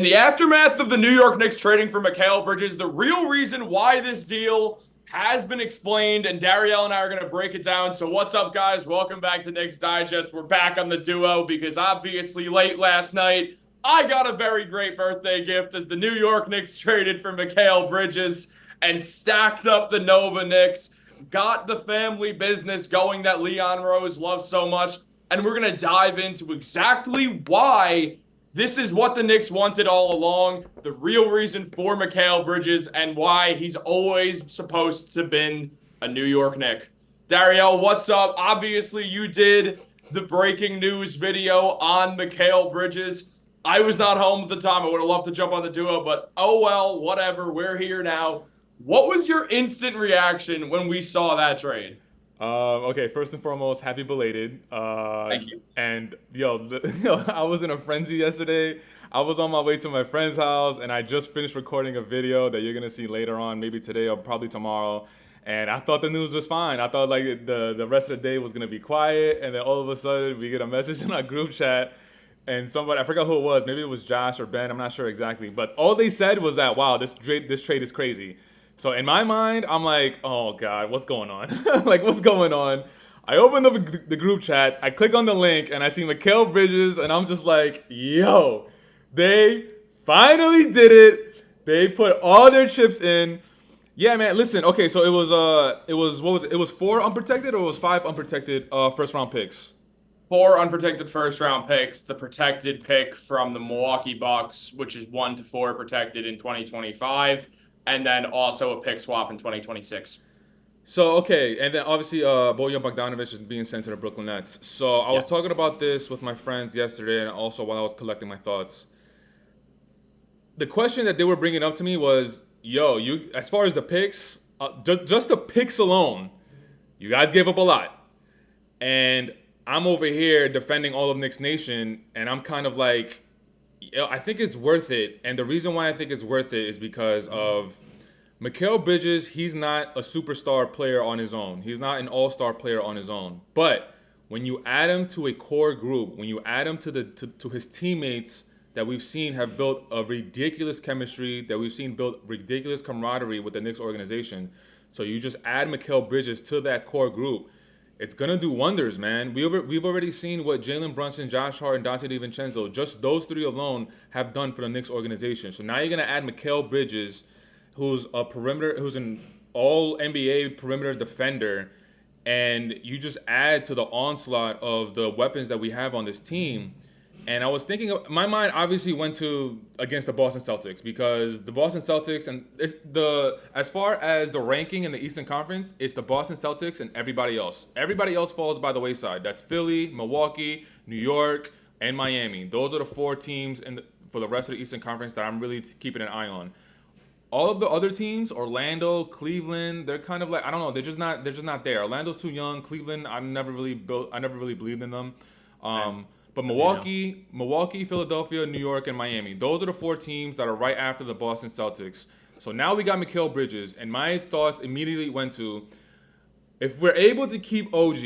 In the aftermath of the New York Knicks trading for Mikal Bridges, the real reason why this deal has been explained, and Dariel and I are going to break it down. So, what's up, guys? Welcome back to Knicks Digest. We're back on the duo because obviously, late last night, I got a very great birthday gift as the New York Knicks traded for Mikal Bridges and stacked up the Nova Knicks, got the family business going that Leon Rose loves so much. And we're going to dive into exactly why this is what the Knicks wanted all along, the real reason for Mikal Bridges, and why he's always supposed to have been a New York Knick. Dariel, what's up? Obviously, you did the breaking news video on Mikal Bridges. I was not home at the time. I would have loved to jump on the duo, but oh well, whatever. We're here now. What was your instant reaction when we saw that trade? Okay, first and foremost, happy belated. Thank you. And I was in a frenzy yesterday. I was on my way to my friend's house, and I just finished recording a video that you're gonna see later on, maybe today or probably tomorrow. And I thought the news was fine. I thought like the rest of the day was gonna be quiet, and then all of a sudden we get a message in our group chat, and somebody, I forgot who it was, maybe it was Josh or Ben, I'm not sure exactly, but all they said was that, wow, this trade is crazy. So in my mind, I'm like, oh God, what's going on? Like, what's going on? I open up the group chat, I click on the link, and I see Mikal Bridges, and I'm just like, yo, they finally did it. They put all their chips in. Yeah, man. Listen, okay, so it was what was it? It was four unprotected, or it was five unprotected first round picks. Four unprotected first round picks, the protected pick from the Milwaukee Bucks, which is 1 to 4 protected in 2025, and then also a pick swap in 2026. So okay, and then obviously Bojan Bogdanovic is being sent to the Brooklyn Nets. So I Yeah. was talking about this with my friends yesterday, and also while I was collecting my thoughts. The question that they were bringing up to me was, "Yo, you as far as the picks, just the picks alone, you guys gave up a lot." And I'm over here defending all of Knicks Nation, and I'm kind of like, I think it's worth it. And the reason why I think it's worth it is because of Mikal Bridges. He's not a superstar player on his own. He's not an all-star player on his own. But when you add him to a core group, when you add him to his teammates that we've seen have built a ridiculous chemistry, that we've seen built ridiculous camaraderie with the Knicks organization. So you just add Mikal Bridges to that core group. It's gonna do wonders, man. We've already seen what Jalen Brunson, Josh Hart, and Dante DiVincenzo, just those three alone, have done for the Knicks organization. So now you're gonna add Mikal Bridges, who's an all NBA perimeter defender, and you just add to the onslaught of the weapons that we have on this team. And I was thinking, my mind obviously went to against the Boston Celtics, because the Boston Celtics, and it's as far as the ranking in the Eastern Conference, it's the Boston Celtics and everybody else. Everybody else falls by the wayside. That's Philly, Milwaukee, New York, and Miami. Those are the four teams for the rest of the Eastern Conference that I'm really keeping an eye on. All of the other teams, Orlando, Cleveland, they're kind of like, I don't know, they're just not there. Orlando's too young. Cleveland, I never really believed in them. Same. But As you know. Milwaukee, Philadelphia, New York, and Miami. Those are the four teams that are right after the Boston Celtics. So now we got Mikal Bridges, and my thoughts immediately went to, if we're able to keep OG,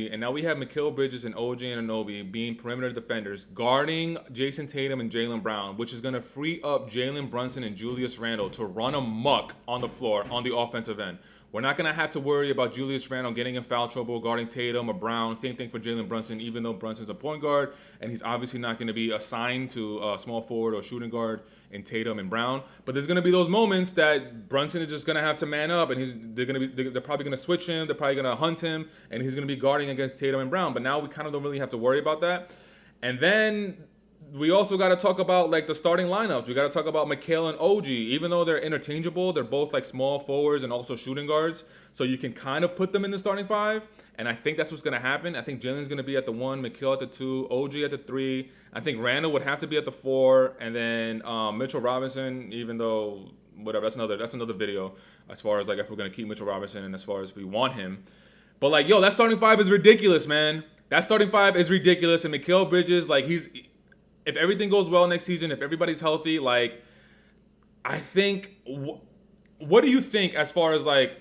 and now we have Mikal Bridges and OG Anunoby being perimeter defenders, guarding Jason Tatum and Jaylen Brown, which is going to free up Jalen Brunson and Julius Randle to run amok on the floor on the offensive end. We're not going to have to worry about Julius Randle getting in foul trouble guarding Tatum or Brown. Same thing for Jalen Brunson, even though Brunson's a point guard, and he's obviously not going to be assigned to a small forward or shooting guard in Tatum and Brown. But there's going to be those moments that Brunson is just going to have to man up, and they're probably going to switch him. They're probably going to hunt him, and he's going to be guarding against Tatum and Brown. But now we kind of don't really have to worry about that. And then we also got to talk about like the starting lineups. We got to talk about Mikal and OG. Even though they're interchangeable, they're both like small forwards and also shooting guards. So you can kind of put them in the starting five. And I think that's what's going to happen. I think Jalen's going to be at the 1, Mikal at the 2, OG at the 3. I think Randall would have to be at the 4. And then Mitchell Robinson, even though whatever, that's another video as far as like if we're going to keep Mitchell Robinson and as far as if we want him. But like, yo, that starting five is ridiculous, man. That starting five is ridiculous. And Mikal Bridges, like if everything goes well next season, if everybody's healthy, like, I think, what do you think as far as like,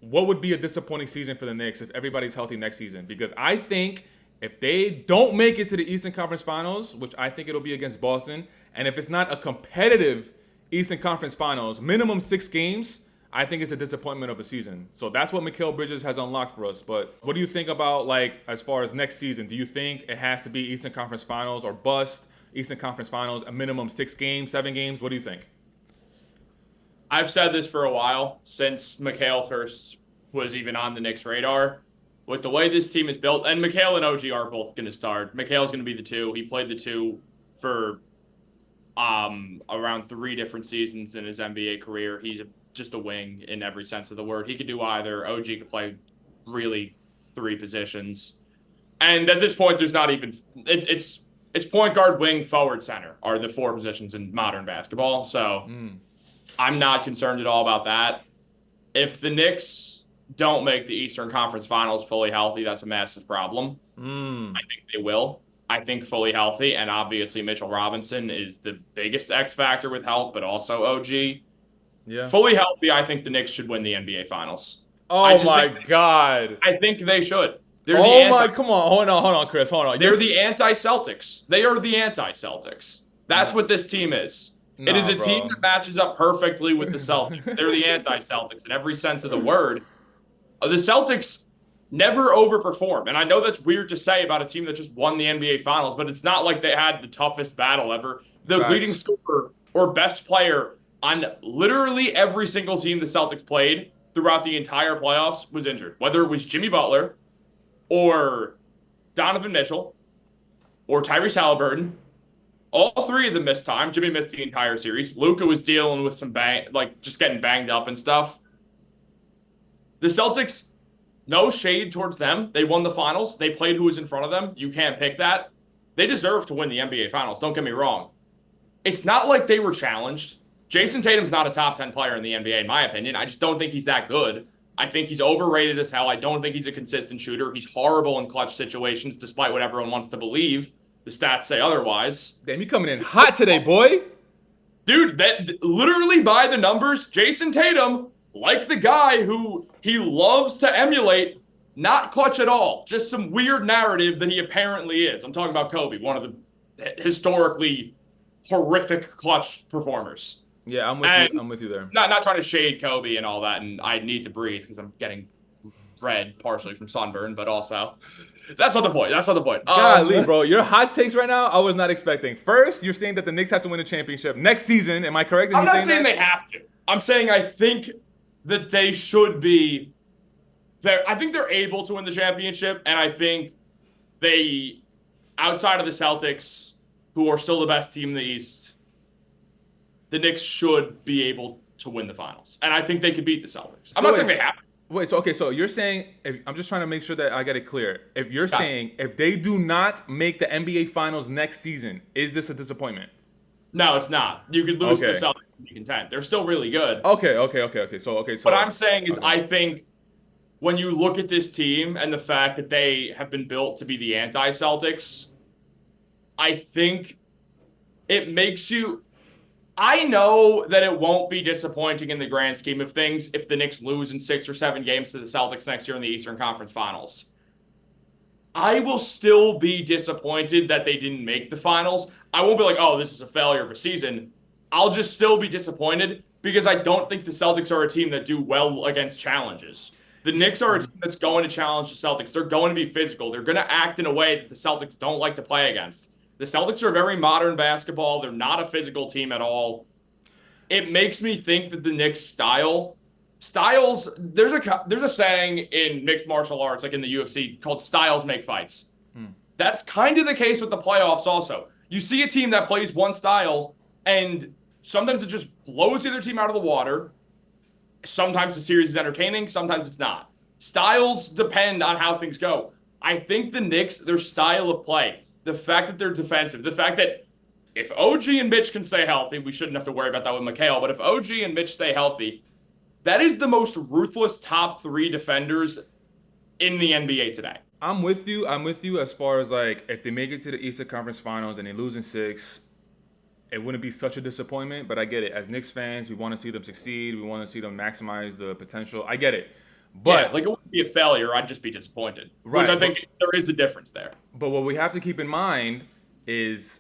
what would be a disappointing season for the Knicks if everybody's healthy next season? Because I think If they don't make it to the Eastern Conference Finals, which I think it'll be against Boston, and if it's not a competitive Eastern Conference Finals, minimum 6 games, I think it's a disappointment of the season. So that's what Mikal Bridges has unlocked for us. But what do you think about, like, as far as next season? Do you think it has to be Eastern Conference Finals or bust? Eastern Conference Finals, a minimum 6 games, 7 games? What do you think? I've said this for a while, since Mikal first was even on the Knicks' radar. With the way this team is built, and Mikal and OG are both going to start. Mikal's going to be the 2. He played the 2 for around 3 different seasons in his NBA career. He's just a wing in every sense of the word. He could do either. OG could play really 3 positions. And at this point, there's not even it's point guard, wing, forward, center are the 4 positions in modern basketball. So I'm not concerned at all about that. If the Knicks don't make the Eastern Conference Finals fully healthy, that's a massive problem. I think they will. I think fully healthy, and obviously Mitchell Robinson is the biggest X factor with health, but also OG. Yeah. Fully healthy, I think the Knicks should win the NBA Finals. Oh my God. I think they should. Come on. Hold on, Chris. Hold on. They're the anti-Celtics. They are the anti-Celtics. That's what this team is. It is a team that matches up perfectly with the Celtics. They're the anti-Celtics in every sense of the word. The Celtics never overperform. And I know that's weird to say about a team that just won the NBA Finals, but it's not like they had the toughest battle ever. The leading scorer or best player on literally every single team the Celtics played throughout the entire playoffs was injured. Whether it was Jimmy Butler or Donovan Mitchell or Tyrese Halliburton, all 3 of them missed time. Jimmy missed the entire series. Luka was dealing with some just getting banged up and stuff. The Celtics, no shade towards them. They won the finals. They played who was in front of them. You can't pick that. They deserve to win the NBA Finals. Don't get me wrong. It's not like they were challenged. Jason Tatum's not a top 10 player in the NBA, in my opinion. I just don't think he's that good. I think he's overrated as hell. I don't think he's a consistent shooter. He's horrible in clutch situations, despite what everyone wants to believe. The stats say otherwise. Damn, you coming in hot today, boy. Dude, that literally by the numbers, Jason Tatum, like the guy who he loves to emulate, not clutch at all. Just some weird narrative that he apparently is. I'm talking about Kobe, one of the historically horrific clutch performers. Yeah, I'm with you there. Not trying to shade Kobe and all that, and I need to breathe because I'm getting red partially from sunburn, but also that's not the point. Golly, bro, your hot takes right now, I was not expecting. First, you're saying that the Knicks have to win a championship next season. Am I correct? I'm not saying they have to. I'm saying I think that they should be there. I think they're able to win the championship, and I think they, outside of the Celtics, who are still the best team in the East, the Knicks should be able to win the finals. And I think they could beat the Celtics. I'm not saying they have to. Wait, so you're saying, I'm just trying to make sure that I get it clear. If you're saying if they do not make the NBA Finals next season, is this a disappointment? No, it's not. You could lose to the Celtics and be content. They're still really good. Okay. So what I'm saying is I think when you look at this team and the fact that they have been built to be the anti-Celtics, I think it makes you... I know that it won't be disappointing in the grand scheme of things if the Knicks lose in 6 or 7 games to the Celtics next year in the Eastern Conference Finals. I will still be disappointed that they didn't make the finals. I won't be like, oh, this is a failure of a season. I'll just still be disappointed because I don't think the Celtics are a team that do well against challenges. The Knicks are a team that's going to challenge the Celtics. They're going to be physical. They're going to act in a way that the Celtics don't like to play against. The Celtics are very modern basketball. They're not a physical team at all. It makes me think that the Knicks styles, there's a saying in mixed martial arts, like in the UFC, called styles make fights. That's kind of the case with the playoffs also. You see a team that plays one style, and sometimes it just blows the other team out of the water. Sometimes the series is entertaining, sometimes it's not. Styles depend on how things go. I think the Knicks, their style of play, the fact that they're defensive, the fact that if OG and Mitch can stay healthy, we shouldn't have to worry about that with Mikal, but if OG and Mitch stay healthy, that is the most ruthless top 3 defenders in the NBA today. I'm with you as far as, like, if they make it to the Eastern Conference Finals and they lose in 6, it wouldn't be such a disappointment, but I get it. As Knicks fans, we want to see them succeed. We want to see them maximize the potential. I get it. But yeah, like it would be a failure. I'd just be disappointed, which right, I think there is a difference there. but what we have to keep in mind is,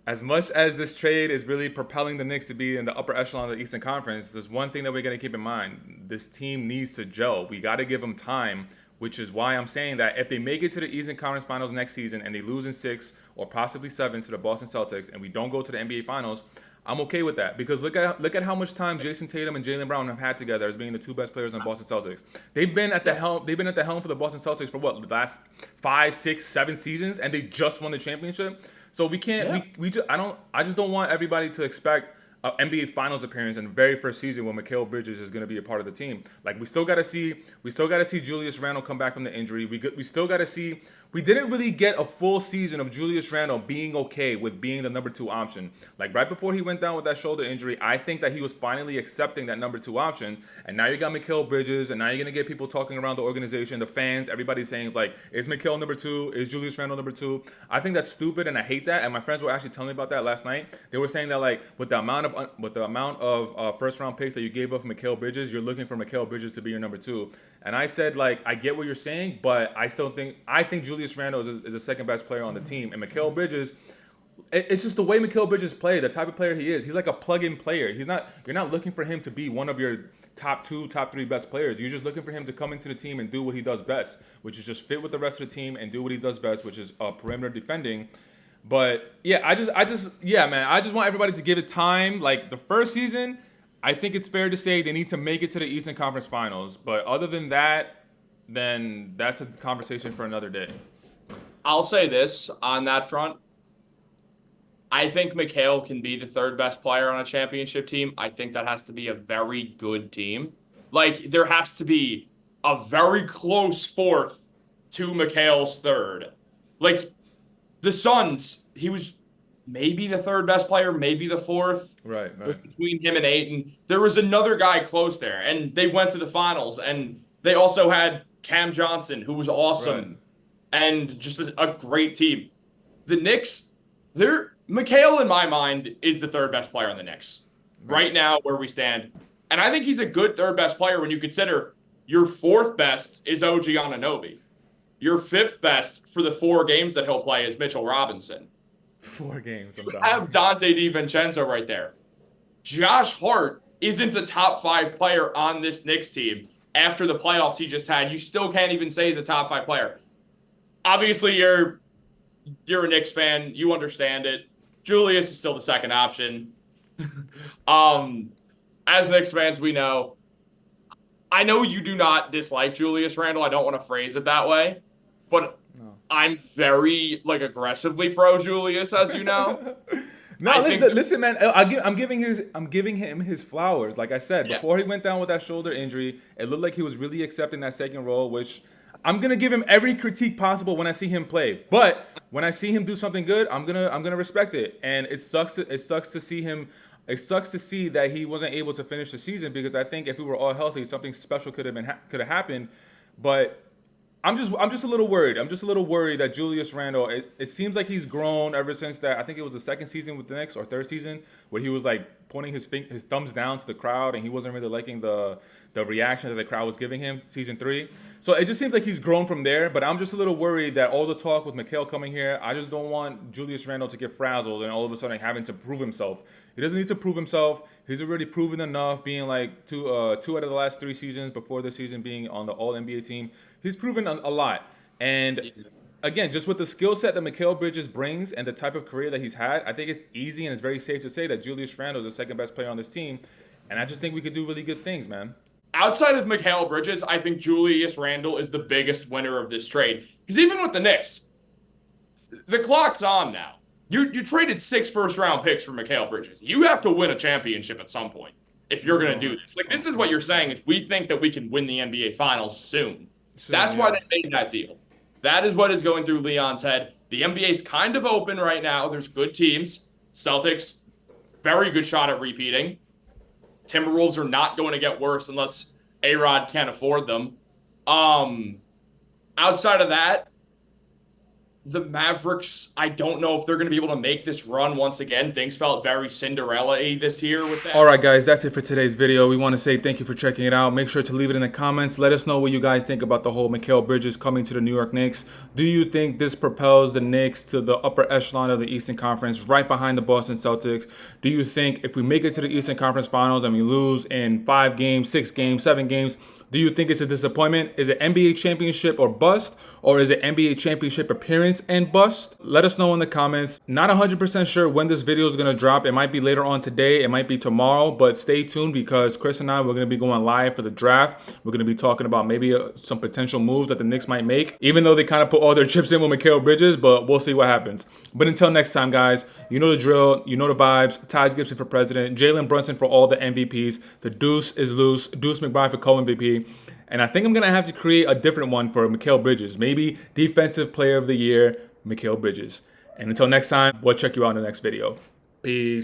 as much as this trade is really propelling the Knicks to be in the upper echelon of the Eastern Conference, there's one thing that we're going to keep in mind. This team needs to gel. We got to give them time, which is why I'm saying that if they make it to the Eastern Conference Finals next season and they lose in 6 or possibly 7 to the Boston Celtics and we don't go to the NBA Finals, I'm okay with that, because look at how much time Jason Tatum and Jaylen Brown have had together as being the two best players on the Boston Celtics. They've been at the helm. They've been at the helm for the Boston Celtics for what, the last 5, 6, 7 seasons, and they just won the championship. So we can't. Yeah. I just don't want everybody to expect an NBA Finals appearance in the very first season when Mikal Bridges is going to be a part of the team. Like, we still got to see Julius Randle come back from the injury. We still got to see. We didn't really get a full season of Julius Randle being okay with being the number 2 option. Like, right before he went down with that shoulder injury, I think that he was finally accepting that number 2 option. And now you got Mikal Bridges, and now you're gonna get people talking around the organization, the fans, everybody saying like, is Mikal number 2? Is Julius Randle number 2? I think that's stupid, and I hate that. And my friends were actually telling me about that last night. They were saying that, like, with the amount of first round picks that you gave up for Mikal Bridges, you're looking for Mikal Bridges to be your number 2. And I said, like, I get what you're saying, but I think Julius Randle is the second best player on the team, and Mikal Bridges. It's just the way Mikal Bridges play, the type of player he is. He's like a plug-in player. You're not looking for him to be one of your top 2, top 3 best players. You're just looking for him to come into the team and do what he does best, which is just fit with the rest of the team and do what he does best, which is perimeter defending. But yeah, I just want everybody to give it time. Like, the first season, I think it's fair to say they need to make it to the Eastern Conference Finals. But other than that, then that's a conversation for another day. I'll say this on that front. I think Mikal can be the third best player on a championship team. I think that has to be a very good team. Like, there has to be a very close fourth to Mikal's third. Like, the Suns, he was maybe the third best player, maybe the fourth. Right. It was between him and Ayton. There was another guy close there, and they went to the finals, and they also had Cam Johnson, who was awesome, Right. and just a great team. The Knicks, Mikal, in my mind, is the third best player on the Knicks right now where we stand. And I think he's a good third best player when you consider your fourth best is OG Anunoby. Your fifth best for the 4 games that he'll play is Mitchell Robinson. 4 games. You have Dante DiVincenzo right there. Josh Hart isn't a top 5 player on this Knicks team after the playoffs he just had. You still can't even say he's a top 5 player. Obviously, you're a Knicks fan. You understand it. Julius is still the second option. As Knicks fans, we know. I know you do not dislike Julius Randle. I don't want to phrase it that way, but no. I'm very aggressively pro Julius, as you know. No, listen, man. I'm giving him his flowers. Like I said, before he went down with that shoulder injury, it looked like he was really accepting that second role, which I'm gonna give him every critique possible when I see him play. But when I see him do something good, I'm gonna respect it. And it sucks to see him. It sucks to see that he wasn't able to finish the season, because I think if we were all healthy, something special could have happened. But I'm just a little worried. I'm just a little worried that Julius Randle, it seems like he's grown ever since that. I think it was the second season with the Knicks, or third season, where he was like pointing his thumbs down to the crowd, and he wasn't really liking the reaction that the crowd was giving him. Season 3. So it just seems like he's grown from there. But I'm just a little worried that all the talk with Mikal coming here, I just don't want Julius Randle to get frazzled and all of a sudden having to prove himself. He doesn't need to prove himself. He's already proven enough, being like two out of the last 3 seasons before this season being on the All-NBA team. He's proven a lot. And again, just with the skill set that Mikal Bridges brings and the type of career that he's had, I think it's easy and it's very safe to say that Julius Randle is the second best player on this team. And I just think we could do really good things, man. Outside of Mikal Bridges, I think Julius Randle is the biggest winner of this trade. Because even with the Knicks, the clock's on now. You traded 6 first-round picks for Mikal Bridges. You have to win a championship at some point if you're going to do this. This is what you're saying, is we think that we can win the NBA Finals soon. That's why they made that deal. That is what is going through Leon's head. The NBA is kind of open right now. There's good teams. Celtics, very good shot at repeating. Timberwolves are not going to get worse unless A-Rod can't afford them. Outside of that, the Mavericks, I don't know if they're going to be able to make this run once again. Things felt very Cinderella-y this year with them. All right, guys, that's it for today's video. We want to say thank you for checking it out. Make sure to leave it in the comments. Let us know what you guys think about the whole Mikal Bridges coming to the New York Knicks. Do you think this propels the Knicks to the upper echelon of the Eastern Conference, right behind the Boston Celtics? Do you think if we make it to the Eastern Conference Finals and we lose in 5 games, 6 games, 7 games, do you think it's a disappointment? Is it NBA championship or bust? Or is it NBA championship appearance and bust? Let us know in the comments. Not 100% sure when this video is going to drop. It might be later on today. It might be tomorrow. But stay tuned because Chris and I, we're going to be going live for the draft. We're going to be talking about maybe some potential moves that the Knicks might make. Even though they kind of put all their chips in with Mikal Bridges. But we'll see what happens. But until next time, guys, you know the drill. You know the vibes. Ty Gibson for president. Jalen Brunson for all the MVPs. The deuce is loose. Deuce McBride for co-MVP. And I think I'm going to have to create a different one for Mikal Bridges. Maybe Defensive Player of the Year, Mikal Bridges. And until next time, we'll check you out in the next video. Peace.